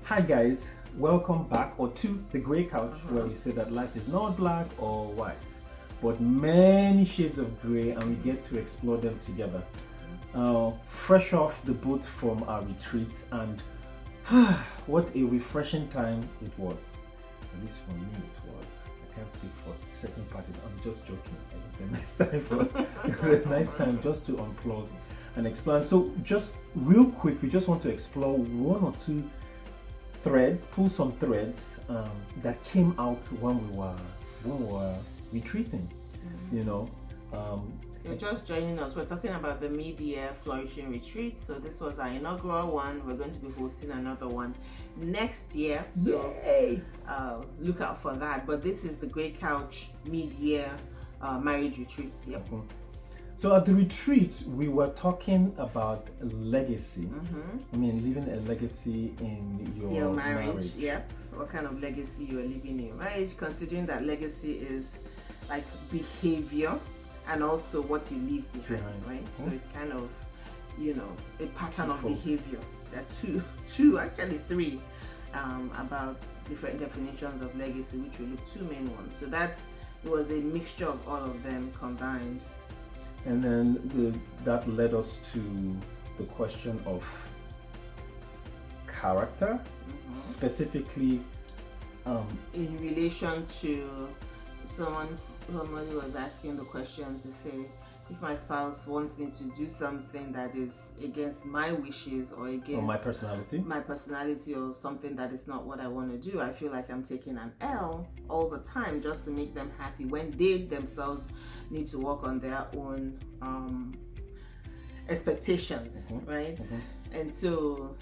Hi guys, welcome back or to the Grey Couch, where we say that life is not black or white, but many shades of grey, and we get to explore them together. Fresh off the boat from our retreat, and what a refreshing time it was. At least for me it was. I can't speak for certain parties. I'm just joking. It was a nice time it was a nice time just to unplug and explore. So just real quick, we just want to explore one or two threads, pull some threads that came out when we were retreating. You know, you're just joining us. We're talking about the mid-year flourishing retreat. So this was our inaugural one. We're going to be hosting another one next year. So look out for that. But this is the Grey Couch mid-year marriage retreat. Yep. So at the retreat, we were talking about legacy. I mean, leaving a legacy in your marriage. Yep. What kind of legacy you are leaving in your marriage, considering that legacy is like behavior and also what you leave behind, right? So it's kind of, a pattern of behavior. There are two, actually three, about different definitions of legacy, which will look two main ones. So it was a mixture of all of them combined. And then that led us to the question of character, specifically in relation to somebody was asking the question to say, if my spouse wants me to do something that is against my wishes or against my personality or something that is not what I want to do, I feel like I'm taking an L all the time just to make them happy when they themselves need to work on their own expectations, right? And so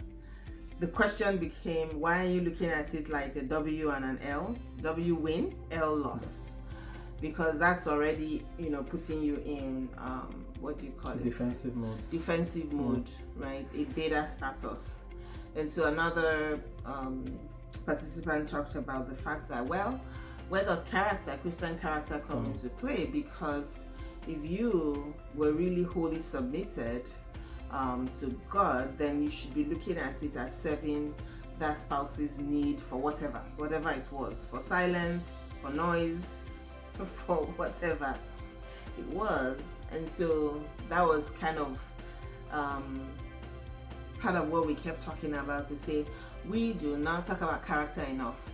the question became, why are you looking at it like a W and an L? W win, L loss. Because that's already, putting you in, what do you call it? Defensive mode, right? A beta status. And so another participant talked about the fact that, well, where does Christian character come into play? Because if you were really wholly submitted to God, then you should be looking at it as serving that spouse's need for whatever it was, for silence, for noise, for whatever it was. And so that was kind of part of what we kept talking about, to say we do not talk about character enough.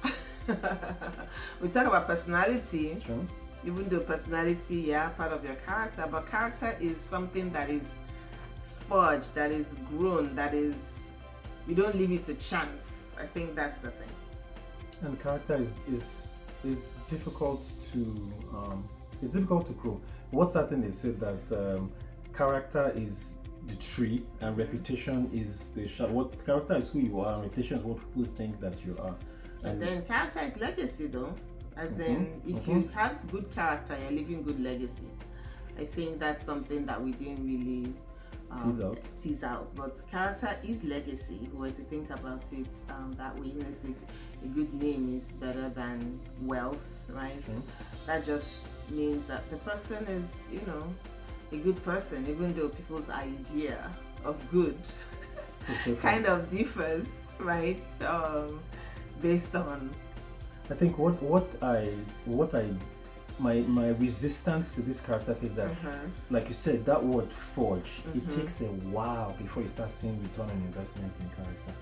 We talk about personality. True. Even though personality, part of your character, but character is something that is forged, that is grown, we don't leave it to chance. I think that's the thing. And character is difficult to grow. What's certain is said that character is the tree and reputation is the shadow. What character is who you are, and reputation is what people think that you are. And then character is legacy, though. As in, if you have good character, you're leaving good legacy. I think that's something that we didn't really tease out. But character is legacy. If we were to think about it that way, a good name is better than wealth, right? That just means that the person is, a good person, even though people's idea of good kind of differs, right? Based on, I think my resistance to this character is that, like you said, that word forge, it takes a while before you start seeing return on investment in character.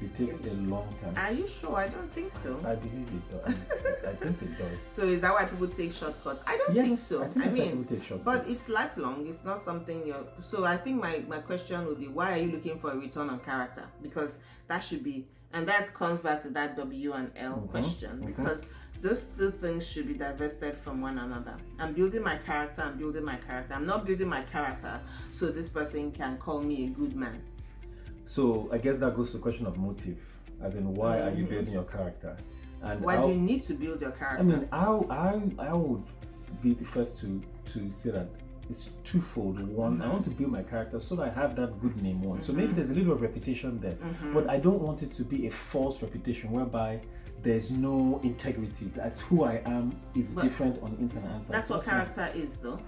It takes a long time. Are you sure? I don't think so. I believe it does. I think it does. So is that why people take shortcuts? I don't think so. I think people take shortcuts. But it's lifelong. It's not something you're... So I think my question would be, why are you looking for a return on character? Because that should be... And that comes back to that W and L question. Because those two things should be divested from one another. I'm building my character. I'm not building my character so this person can call me a good man. So I guess that goes to the question of motive, as in why are you building your character, and why do you need to build your character? I mean, I would be the first to say that it's twofold. One, I want to build my character so that I have that good name. One, so maybe there's a little of reputation there, but I don't want it to be a false reputation whereby there's no integrity. That's who I am is different on inside and outside. That's what character is, though.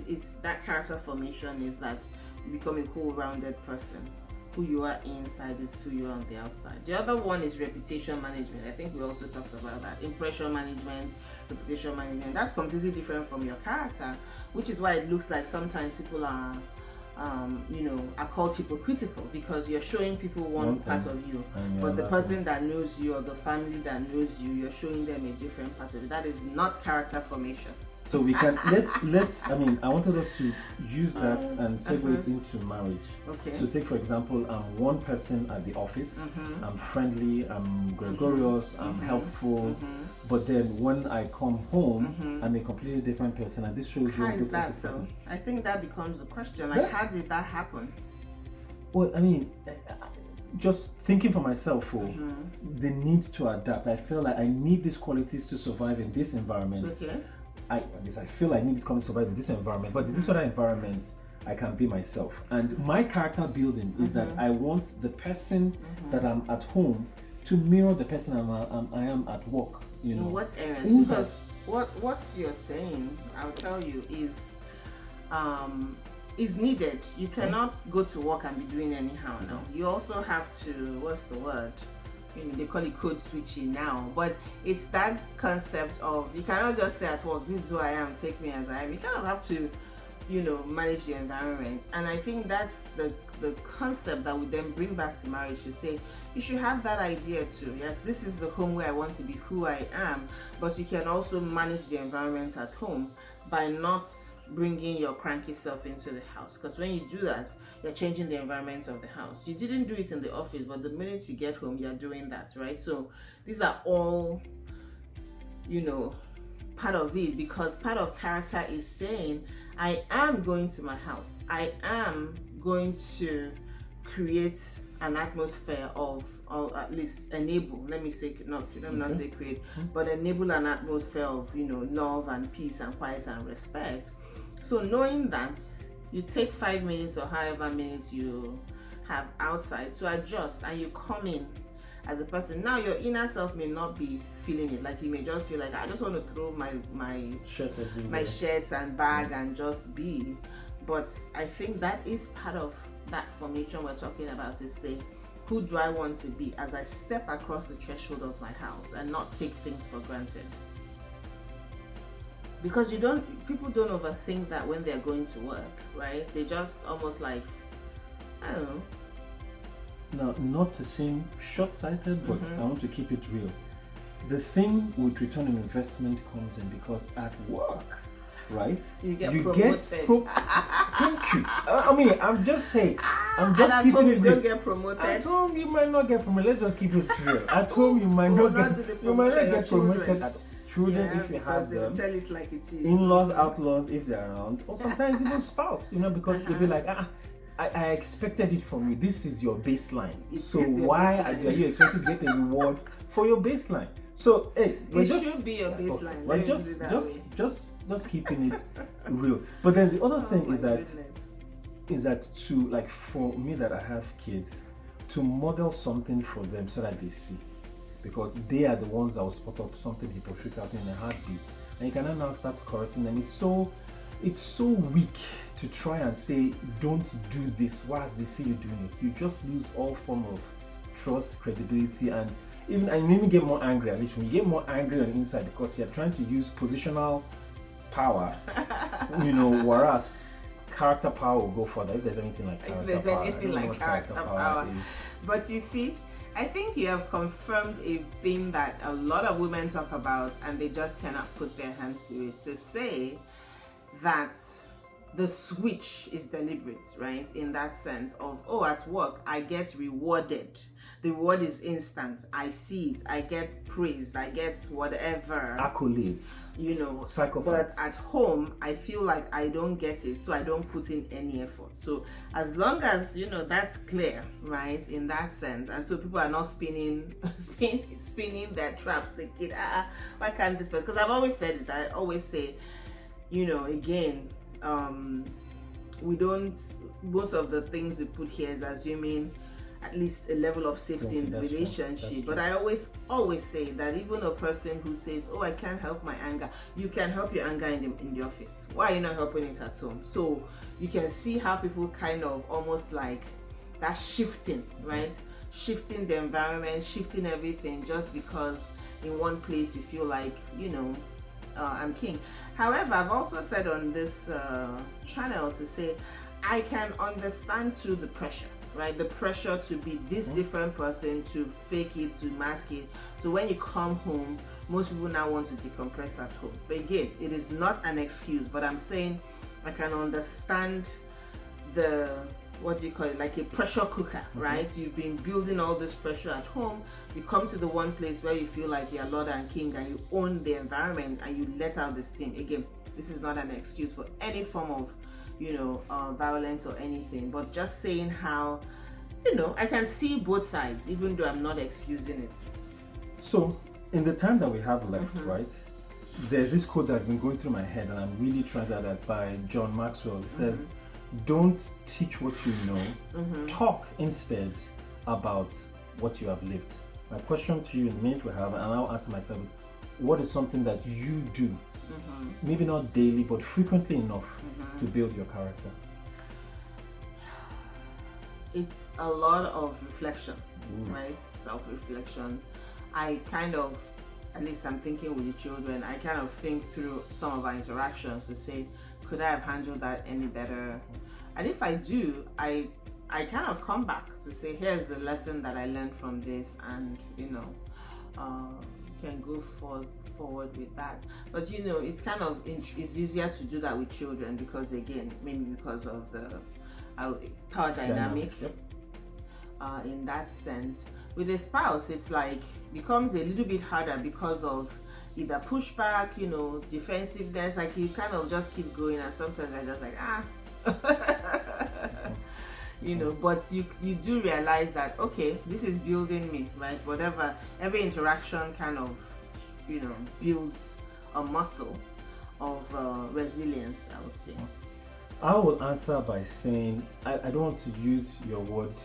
It's that character formation is that you become a whole-rounded person. who you are inside is who you are on the outside. The other one is reputation management. I think we also talked about that. Impression management, reputation management. That's completely different from your character, which is why it looks like sometimes people are are called hypocritical, because you're showing people one part of you, but the person that knows you or the family that knows you, you're showing them a different part of you. That is not character formation. So we can let's I mean, I wanted us to use that and segue it into marriage. Okay. So take for example, I'm one person at the office. I'm friendly, I'm gregarious, I'm helpful. But then when I come home, I'm a completely different person, and this shows how is that though? I think that becomes a question. Like, how did that happen? Well, I mean, just thinking for myself, the need to adapt. I feel like I need these qualities to survive in this environment. Okay. I feel I need this quality to survive in this environment, but in this other environment, I can be myself. And my character building is that I want the person that I'm at home to mirror the person I am at work. You know, in what areas? Because what you're saying, I'll tell you, is needed. You cannot go to work and be doing anyhow now. You also have to, what's the word? They call it code switching now, but it's that concept of, you cannot just say at work, this is who I am, take me as I am. You kind of have to, manage the environment. And I think that's the concept that we then bring back to marriage, to say you should have that idea too. Yes, this is the home where I want to be who I am, but you can also manage the environment at home by not bringing your cranky self into the house, because when you do that, you're changing the environment of the house. You didn't do it in the office, but the minute you get home, you're doing that, right? So these are all part of it, because part of character is saying, I am going to my house, I am going to create an atmosphere of, or at least enable, let me say, not say create, but enable an atmosphere of love and peace and quiet and respect. So knowing that, you take 5 minutes or however minutes you have outside to adjust, and you come in as a person. Now your inner self may not be feeling it. Like, you may just feel like, I just want to throw my shirt and bag and just be. But I think that is part of that formation we're talking about, is say, who do I want to be as I step across the threshold of my house, and not take things for granted. Because people don't overthink that when they're going to work, right? They just almost like, I don't know. Now, not to seem short-sighted, but I want to keep it real. The thing with return on investment comes in because at work, right? You get promoted. Thank you. I mean, I'm just keeping it real. You don't get promoted. At home, you might not get promoted. Let's just keep it real. At home, you might not get promoted. Children, if you have them, tell it like it is. In-laws, outlaws, if they're around, or sometimes even spouse, because they'll be like, I expected it from you. This is your baseline. So why are you expected to get a reward for your baseline? So hey, it should be your baseline. But just keeping it real. But then the other thing is that to, like, for me that I have kids, to model something for them so that they see. Because they are the ones that will spot up something hypocritical in a heartbeat, and you cannot now start correcting them. It's so weak to try and say, don't do this whilst they see you doing it. You just lose all form of trust, credibility, and even get more angry. At least when you get more angry on the inside, because you're trying to use positional power, whereas character power will go further. If there's anything like character power. But you see, I think you have confirmed a thing that a lot of women talk about, and they just cannot put their hands to it, to say that the switch is deliberate, right? In that sense of, at work, I get rewarded. The reward is instant. I see it. I get praised. I get whatever. Accolades. Psychopaths. But at home, I feel like I don't get it, so I don't put in any effort. So as long as, that's clear, right? In that sense. And so people are not spinning their traps, thinking, why can't this person? Because I've always said it. I always say, again, we don't, most of the things we put here is assuming at least a level of safety in the relationship. But I always say that even a person who says, I can't help my anger, you can help your anger in the office. Why are you not helping it at home? So you can see how people kind of almost like, that shifting, right? Shifting the environment, shifting everything, just because in one place you feel like, I'm king. However, I've also said on this channel to say I can understand too the pressure, right? The pressure to be this different person, to fake it, to mask it. So when you come home, most people now want to decompress at home. But again, it is not an excuse, but I'm saying I can understand the, what do you call it, like a pressure cooker, right? You've been building all this pressure at home. You come to the one place where you feel like you're Lord and King, and you own the environment, and you let out the steam. Again, this is not an excuse for any form of, violence or anything, but just saying how, I can see both sides, even though I'm not excusing it. So, in the time that we have left, right, there's this quote that's been going through my head, and I'm really trying that by John Maxwell. It says, don't teach what you know, talk instead about what you have lived. My question to you in the minute we have, and I'll answer myself, is what is something that you do, maybe not daily, but frequently enough to build your character? It's a lot of reflection, right? Self-reflection. I kind of, at least I'm thinking with the children, I kind of think through some of our interactions to say, could I have handled that any better? And if I do, I kind of come back to say, here's the lesson that I learned from this, and can go forward with that. But it's kind of, it's easier to do that with children because, again, maybe because of the power dynamic. In that sense. With a spouse, it's like becomes a little bit harder because of either pushback, defensiveness. Like you kind of just keep going, and sometimes I just like But you do realize that, okay, this is building me, right? Whatever, every interaction kind of builds a muscle of resilience, I would say. I will answer by saying I don't want to use your word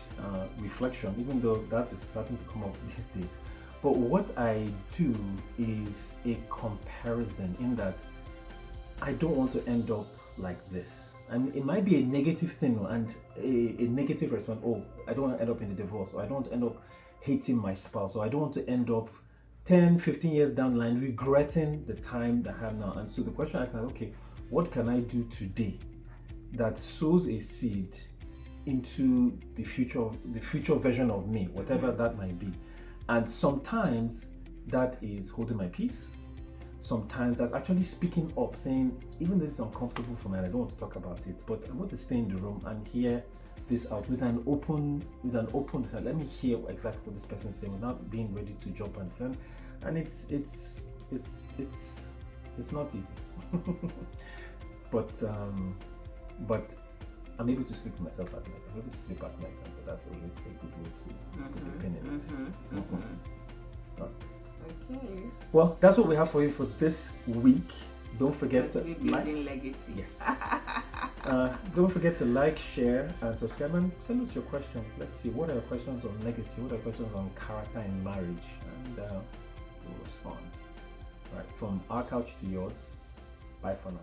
reflection, even though that is starting to come up these days. But what I do is a comparison, in that I don't want to end up like this. And it might be a negative thing and a negative response. Oh, I don't want to end up in a divorce, or I don't want to end up hating my spouse, or I don't want to end up 10, 15 years down the line regretting the time that I have now. And so the question I ask, okay, what can I do today that sows a seed into the future version of me, whatever that might be? And sometimes that is holding my peace. Sometimes that's actually speaking up, saying, even this is uncomfortable for me and I don't want to talk about it, but I want to stay in the room and hear this out with an open side. Let me hear exactly what this person is saying without being ready to jump and defend. And it's not easy. But I'm able to sleep with myself at night. I'm able to sleep at night, and so that's always a good way to put a pin in it. Right. Okay. Well, that's what we have for you for this week. Don't forget to like. Legacy. Yes. Don't forget to like, share, and subscribe, and send us your questions. Let's see, what are your questions on legacy? What are your questions on character in marriage? And we'll respond. Right, from our couch to yours. Bye for now.